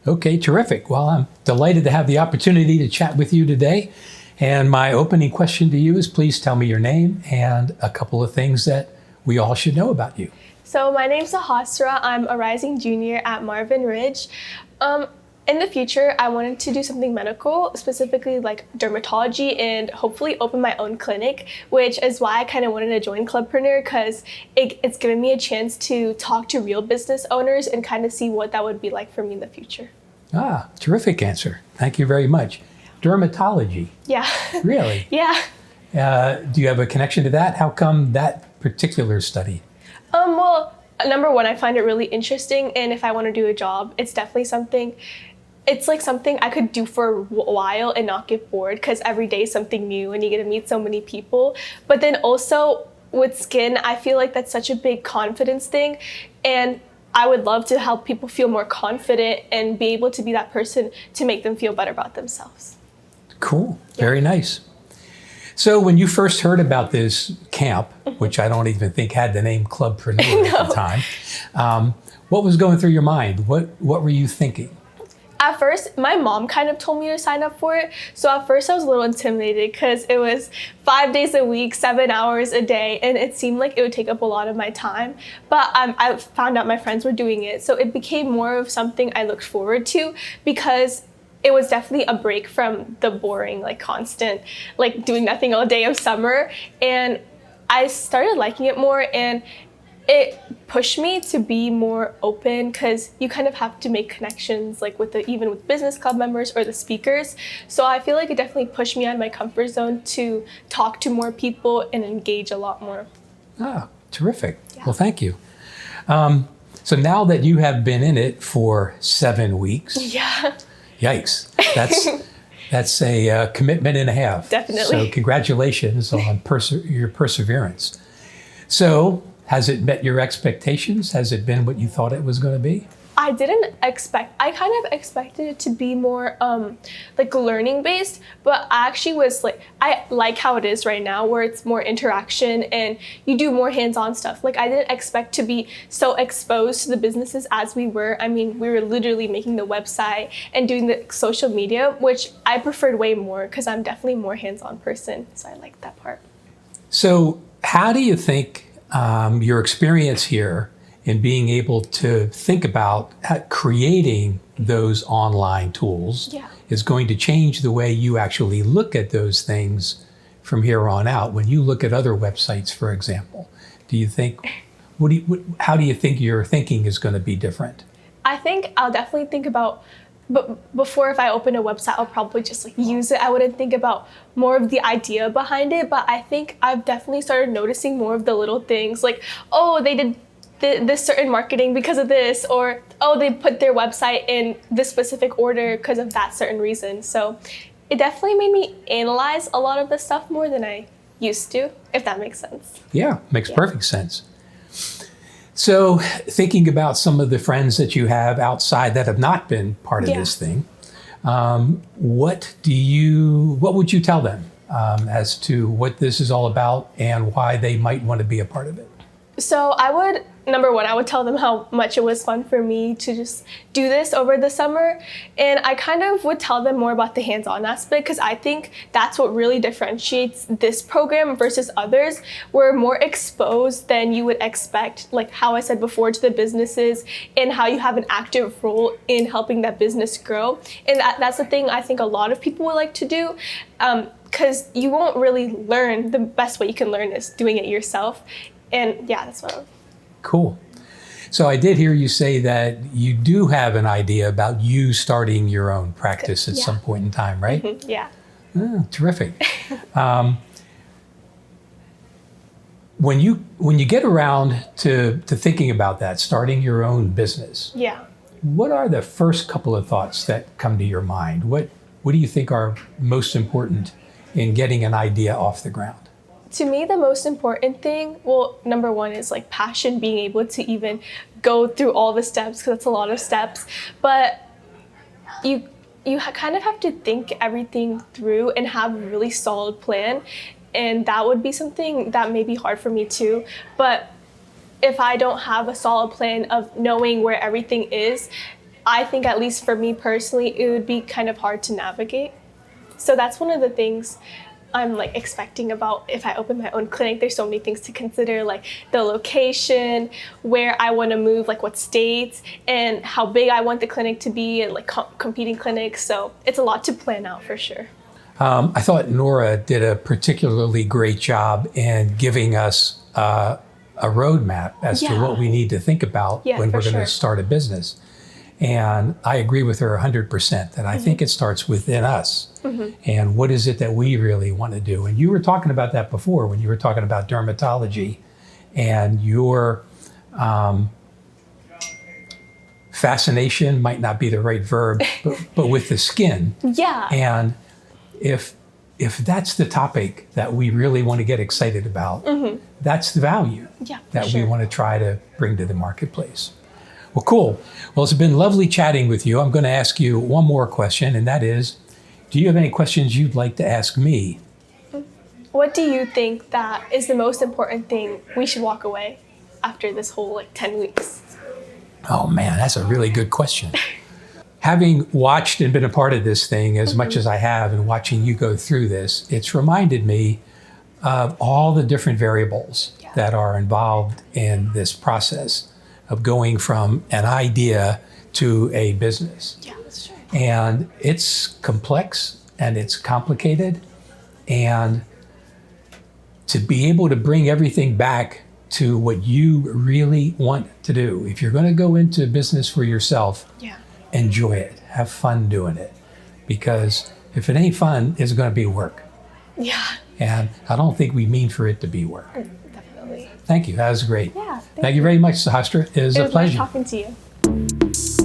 Okay, terrific. Well, I'm delighted to have the opportunity to chat with you today. And my opening question to you is please tell me your name and a couple of things that we all should know about you. So my name's Sahasra. I'm a rising junior at Marvin Ridge. In the future, I wanted to do something medical, specifically like dermatology, and hopefully open my own clinic, which is why I kind of wanted to join Klubpreneur, because it's given me a chance to talk to real business owners and kind of see what that would be like for me in the future. Ah, terrific answer. Thank you very much. Dermatology. Yeah. Really? Yeah. Do you have a connection to that? How come that particular study? Well, number one, I find it really interesting, and if I want to do a job, it's definitely something I could do for a while and not get bored, because every day is something new and you get to meet so many people. But then also with skin, I feel like that's such a big confidence thing, and I would love to help people feel more confident and be able to be that person to make them feel better about themselves. Cool. Very nice. So when you first heard about this camp, which I don't even think had the name Klubpreneur at the time, what was going through your mind? What were you thinking? At first, my mom kind of told me to sign up for it. So at first I was a little intimidated because it was 5 days a week, 7 hours a day, and it seemed like it would take up a lot of my time. But I found out my friends were doing it. So it became more of something I looked forward to, because it was definitely a break from the boring, like constant, like doing nothing all day of summer. And I started liking it more, and it pushed me to be more open, because you kind of have to make connections like even with business club members or the speakers. So I feel like it definitely pushed me out of my comfort zone to talk to more people and engage a lot more. Ah, terrific. Yeah. Well, thank you. So now that you have been in it for 7 weeks, Yeah. yikes, that's a commitment and a half. Definitely. So congratulations on your perseverance. So has it met your expectations? Has it been what you thought it was going to be? I kind of expected it to be more like learning based, but I actually was like, I like how it is right now, where it's more interaction and you do more hands-on stuff. Like, I didn't expect to be so exposed to the businesses as we were. I mean, we were literally making the website and doing the social media, which I preferred way more, because I'm definitely a more hands-on person. So I like that part. So how do you think your experience here in being able to think about creating those online tools is going to change the way you actually look at those things from here on out? When you look at other websites, for example, do you think, how do you think your thinking is going to be different? I think I'll definitely think about, but before, if I open a website, I'll probably just like use it. I wouldn't think about more of the idea behind it, but I think I've definitely started noticing more of the little things, like, oh, they did this certain marketing because of this, or oh, they put their website in this specific order because of that certain reason. So it definitely made me analyze a lot of the stuff more than I used to, if that makes sense. Yeah, makes perfect sense. So thinking about some of the friends that you have outside that have not been part of this thing, what would you tell them as to what this is all about and why they might want to be a part of it? So number one, I would tell them how much it was fun for me to just do this over the summer. And I kind of would tell them more about the hands-on aspect, because I think that's what really differentiates this program versus others. We're more exposed than you would expect, like how I said before, to the businesses and how you have an active role in helping that business grow. And that's the thing I think a lot of people would like to do, because you won't really learn. The best way you can learn is doing it yourself. And yeah, that's what Cool. So I did hear you say that you do have an idea about you starting your own practice at some point in time, right? Mm-hmm. Yeah. Oh, terrific. When you get around to thinking about that, starting your own business, what are the first couple of thoughts that come to your mind? What do you think are most important in getting an idea off the ground? To me, the most important thing, well, number one is like passion, being able to even go through all the steps, because that's a lot of steps. But you kind of have to think everything through and have a really solid plan. And that would be something that may be hard for me too. But if I don't have a solid plan of knowing where everything is, I think, at least for me personally, it would be kind of hard to navigate. So that's one of the things I'm like expecting about if I open my own clinic. There's so many things to consider, like the location, where I want to move, like what states, and how big I want the clinic to be, and like competing clinics. So it's a lot to plan out for sure. I thought Nora did a particularly great job in giving us a roadmap as to what we need to think about when we're going to start a business. And I agree with her 100% that I think it starts within us. And what is it that we really want to do? And you were talking about that before when you were talking about dermatology and your fascination might not be the right verb, but with the skin. Yeah. And if that's the topic that we really want to get excited about, that's the value that we want to try to bring to the marketplace. Well, cool. Well, it's been lovely chatting with you. I'm going to ask you one more question, and that is, do you have any questions you'd like to ask me? What do you think that is the most important thing we should walk away after this whole 10 weeks? Oh man, that's a really good question. Having watched and been a part of this thing as much as I have, and watching you go through this, it's reminded me of all the different variables that are involved in this process of going from an idea to a business. Yeah, that's true. And it's complex and it's complicated. And to be able to bring everything back to what you really want to do, if you're going to go into business for yourself, enjoy it. Have fun doing it. Because if it ain't fun, it's going to be work. Yeah. And I don't think we mean for it to be work. Definitely. Thank you. That was great. Yeah. Thank you very much, Sahasra. It was a pleasure. It was nice talking to you.